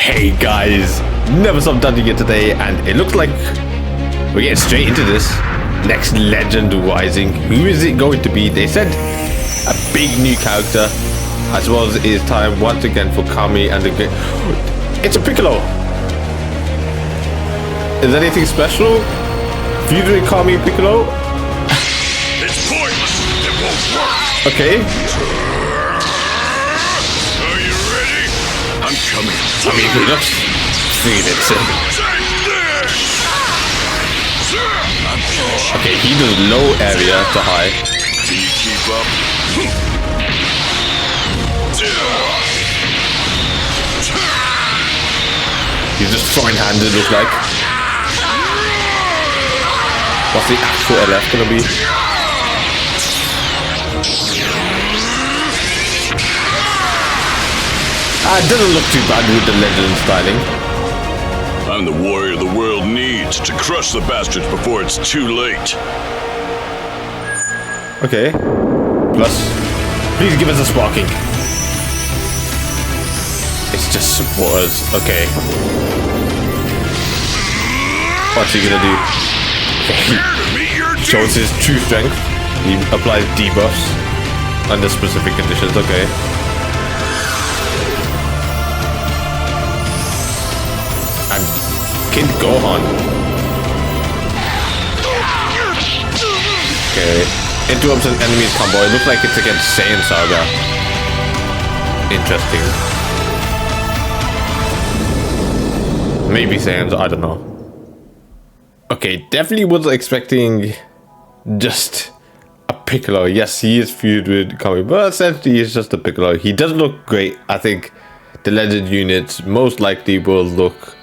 Hey guys, never stopped dungeon yet today, and it looks like we're getting straight into this next Legend Rising. Who is it going to be? They said a big new character, as well as it is time once again for Kami and the it's a Piccolo. Is anything special? Featuring Kami Piccolo? It's pointless. It won't work. Okay. Are you ready? I'm coming. I mean, we just feel it. So. Okay, he does low area to high. Do you keep up? He's just throwing hands, it looks like. What's the actual LF gonna be? It doesn't look too bad with the legend styling. I'm the warrior the world needs to crush the bastards before it's too late. Okay. Plus, please give us a sparking. It's just supporters. Okay. What's he gonna do? Okay. Shows his true strength. He applies debuffs under specific conditions. Okay. And Kid Gohan. Okay. Interrupts an enemy's combo. It looks like it's against Saiyan Saga. Interesting. Maybe Saiyans, I don't know. Okay, definitely wasn't expecting just a Piccolo. Yes, he is fused with Kami, but essentially he's just a Piccolo. He does look great. I think the Legend units most likely will look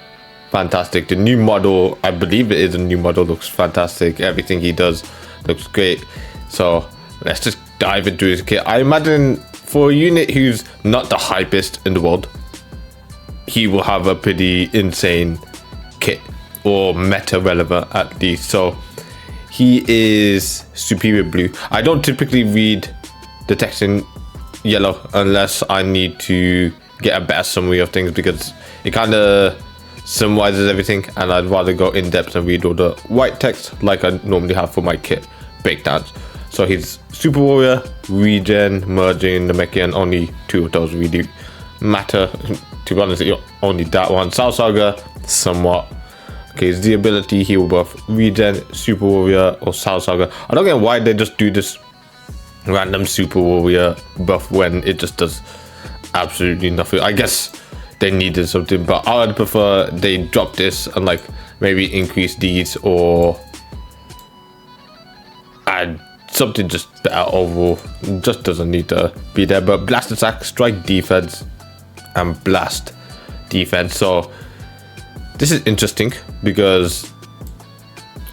fantastic. The new model, I believe it is a new model, looks fantastic. Everything he does looks great. So let's just dive into his kit. I imagine for a unit who's not the hypest in the world, he will have a pretty insane kit, or meta relevant at least. So he is superior blue. I don't typically read the text in yellow unless I need to get a better summary of things, because it kind of summarizes everything, and I'd rather go in depth and read all the white text like I normally have for my kit breakdowns. So he's Super Warrior, Regen, Merging, Namekian. Only two of those really matter. To be honest, only that one. South Saga, somewhat. Okay, it's the ability heal buff, Regen, Super Warrior, or South Saga. I don't get why they just do this random Super Warrior buff when it just does absolutely nothing. I guess they needed something, but I would prefer they drop this and like maybe increase these or add something just better overall. It just doesn't need to be there. But blast attack, strike defense, and blast defense. So this is interesting because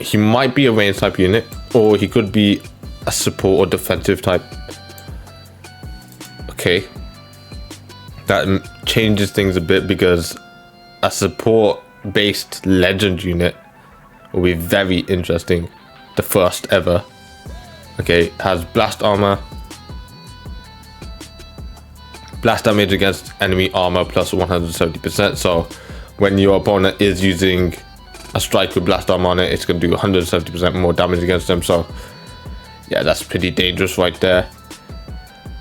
he might be a range type unit, or he could be a support or defensive type. Okay, that changes things a bit, because a support based legend unit will be very interesting. The first ever. Okay, has blast armor, blast damage against enemy armor plus 170%. So when your opponent is using a strike with blast armor on it, it's going to do 170% more damage against them. So yeah, that's pretty dangerous right there.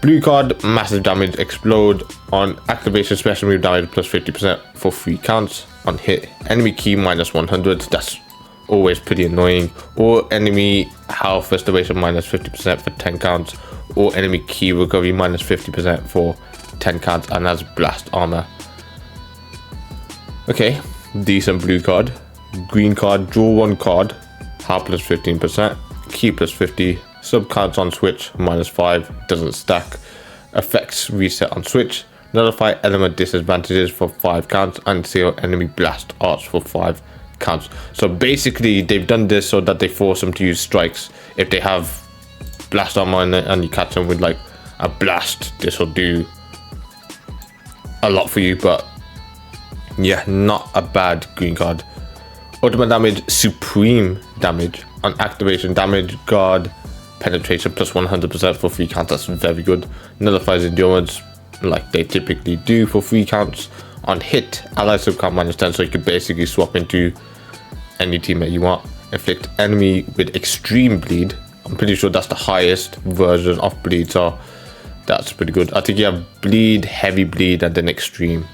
Blue card, massive damage, explode on activation, special move damage plus 50% for 3 counts on hit. Enemy key minus 100. That's always pretty annoying. Or enemy health restoration minus 50% for 10 counts, or enemy key recovery minus 50% for 10 counts, and has blast armor. Okay, decent blue card. Green card, draw 1 card, health plus 15%, key plus 50, sub counts on switch minus 5, doesn't stack, effects reset on switch, nullify element disadvantages for 5 counts, and seal enemy blast arts for 5 counts. So basically they've done this so that they force them to use strikes. If they have blast armor in it and you catch them with like a blast, this will do a lot for you. But yeah, not a bad green card. Ultimate damage, supreme damage on activation, damage, guard, penetration plus 100% for 3 counts. That's very good. Nullifies endurance like they typically do for 3 counts On hit, ally sub count -10, so you could basically swap into any teammate you want. Inflict enemy with extreme bleed. I'm pretty sure that's the highest version of bleed, so that's pretty good. I think you have bleed, heavy bleed, and then extreme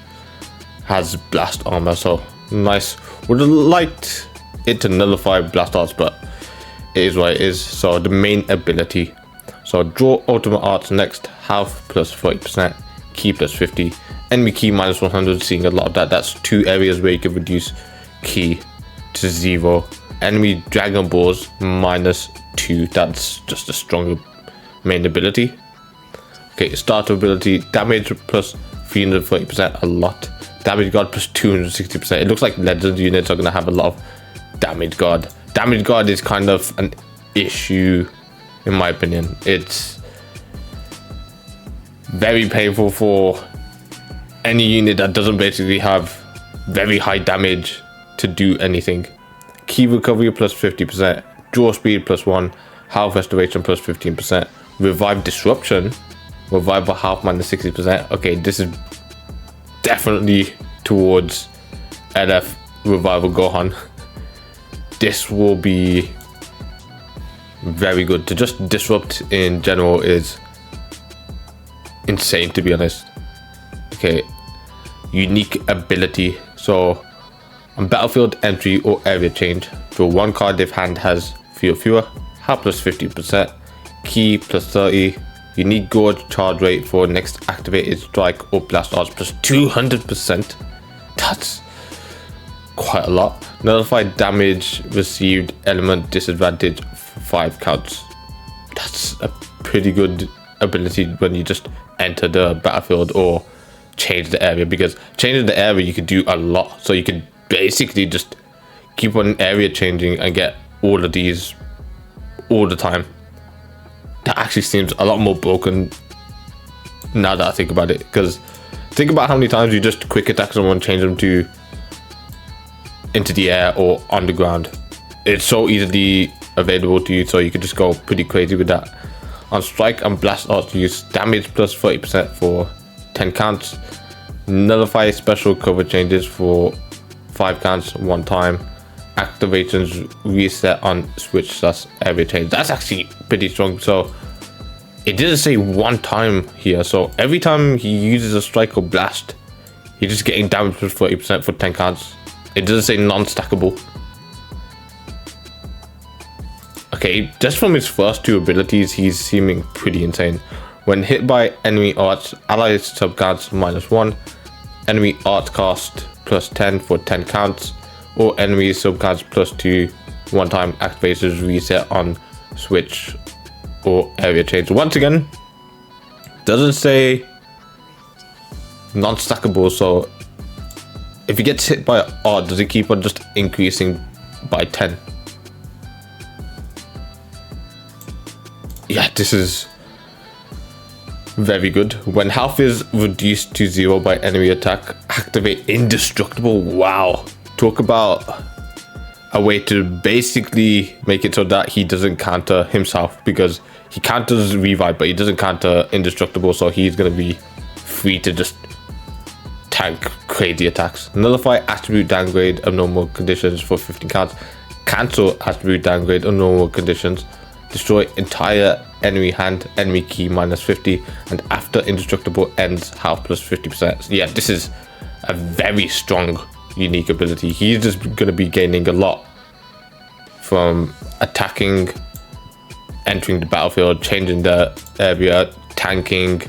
has blast armor, so nice. Would have liked it to nullify blast arts, but it is what it is. So the main ability, so draw ultimate arts next, health plus 40%, key plus 50, enemy key minus 100, seeing a lot of that. That's 2 areas where you can reduce key to 0. Enemy Dragon Balls -2, that's just a stronger main ability. Okay, starter ability, damage plus 340%, a lot. Damage guard plus 260%. It looks like legend units are going to have a lot of damage guard. Damage guard is kind of an issue in my opinion. It's very painful for any unit that doesn't basically have very high damage to do anything. Key recovery plus 50%, draw speed plus 1, health restoration plus 15%, revive disruption, revival health -60%. Okay, this is definitely towards LF revival Gohan. This will be very good. To just disrupt in general is insane, to be honest. Okay, unique ability. So on battlefield entry or area change, draw 1 card if hand has 3 or fewer, health plus 50%, key plus 30, unique gorge charge rate for next activated strike or blast arts plus 200%. That's quite a lot. Nullify damage received element disadvantage for 5 counts. That's a pretty good ability when you just enter the battlefield or change the area, because changing the area you could do a lot. So you could basically just keep on area changing and get all of these all the time. That actually seems a lot more broken now that I think about it, because think about how many times you just quick attack someone, change them to into the air or on the ground. It's so easily available to you, so you could just go pretty crazy with that. On strike and blast arts, use damage plus 30% for 10 counts, nullify special cover changes for 5 counts 1 time, activations reset on switch / area change. That's actually pretty strong. So it didn't say 1 time here, so every time he uses a strike or blast, he's just getting damage plus 30% for 10 counts. It doesn't say non-stackable. Okay, just from his first 2 abilities, he's seeming pretty insane. When hit by enemy arts, ally sub counts -1, enemy art cast plus 10 for 10 counts, or enemy sub counts plus 2 1 time activations reset on switch or area change. Once again, doesn't say non-stackable, so if he gets hit by art, does it keep on just increasing by 10? Yeah, this is very good. When health is reduced to 0 by enemy attack, activate indestructible. Wow, talk about a way to basically make it so that he doesn't counter himself, because he counters revive but he doesn't counter indestructible, so he's going to be free to just tank crazy attacks. Nullify attribute downgrade abnormal conditions for 15 counts, cancel attribute downgrade abnormal conditions, destroy entire enemy hand, enemy key -50, and after indestructible ends, health plus 50%. Yeah, this is a very strong unique ability. He's just going to be gaining a lot from attacking, entering the battlefield, changing the area, tanking.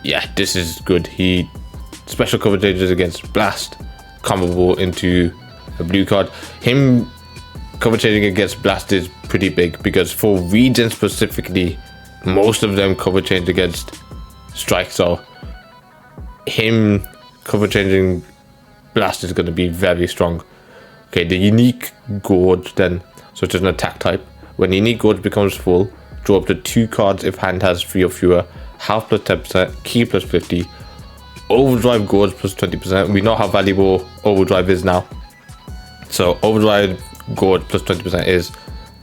Yeah, this is good. He special cover changes against blast, comboable into a blue card. Him cover changing against blast is pretty big, because for regions specifically, most of them cover change against strike, so him cover changing blast is going to be very strong. Okay, the unique gorge then, so it's an attack type. When unique gorge becomes full, draw up to 2 cards if hand has 3 or fewer, health plus 10%, key plus 50, overdrive gorge plus 20%. We know how valuable overdrive is now, so overdrive gorge plus 20% is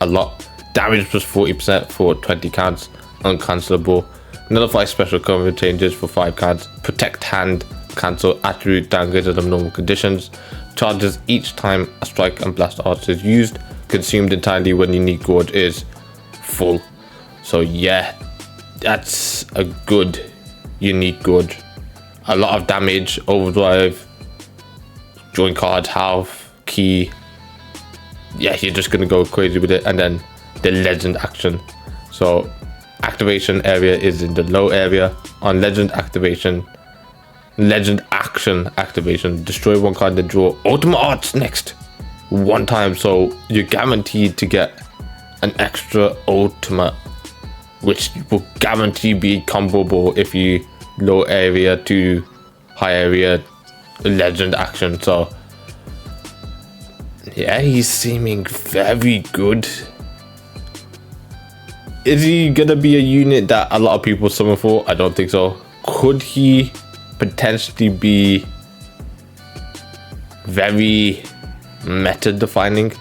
a lot. Damage plus 40% for 20 counts, uncancelable. Nullify special cover changes for 5 counts, protect hand cancel attribute downgrades under normal conditions. Charges each time a strike and blast art is used. Consumed entirely when unique gorge is full. So yeah, that's a good unique gorge. A lot of damage, overdrive, join cards, health, key. Yeah, you're just gonna go crazy with it. And then the legend action. So activation area is in the low area. On legend action activation, destroy one card, then draw ultimate arts next one time. So you're guaranteed to get an extra ultimate, which will guarantee be comboable if you low area to high area legend action. So yeah, he's seeming very good. Is he gonna be a unit that a lot of people summon for? I don't think so. Could he potentially be very meta defining,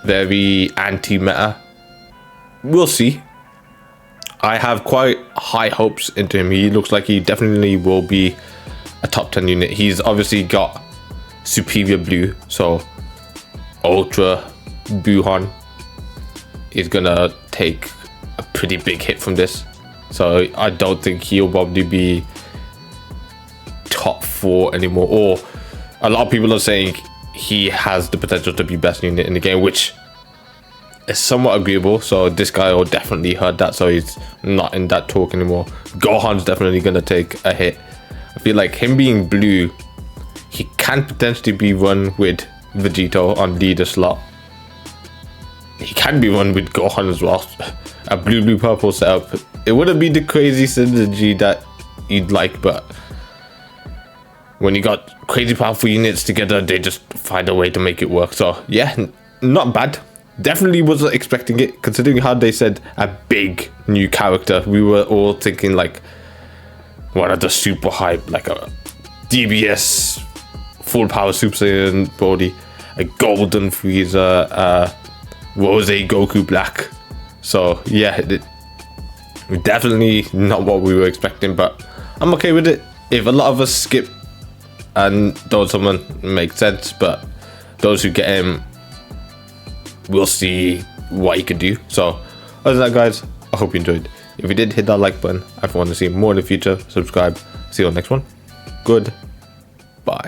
very anti-meta? We'll see. I have quite high hopes into him. He looks like he definitely will be a top 10 unit. He's obviously got superior blue, so ultra Buhan is gonna take a pretty big hit from this. So I don't think he'll probably be top 4 anymore. Or a lot of people are saying he has the potential to be best unit in the game, which is somewhat agreeable. So this guy will definitely heard that, so he's not in that talk anymore. Gohan's definitely gonna take a hit. I feel like him being blue, he can potentially be run with Vegito on leader slot. He can be run with Gohan as well. A blue purple setup. It wouldn't be the crazy synergy that you'd like, but when you got crazy powerful units together, they just find a way to make it work. So yeah, not bad. Definitely wasn't expecting it, considering how they said a big new character. We were all thinking like one of the super hype, like a DBS full power Super Saiyan body, a golden Frieza, Rose Goku Black. So yeah, definitely not what we were expecting, but I'm okay with it. If a lot of us skip and don't summon, makes sense, but those who get him, we'll see what he can do. So other than that, guys, I hope you enjoyed. If you did, hit that like button. If you want to see more in the future, subscribe. See you on the next one. Goodbye.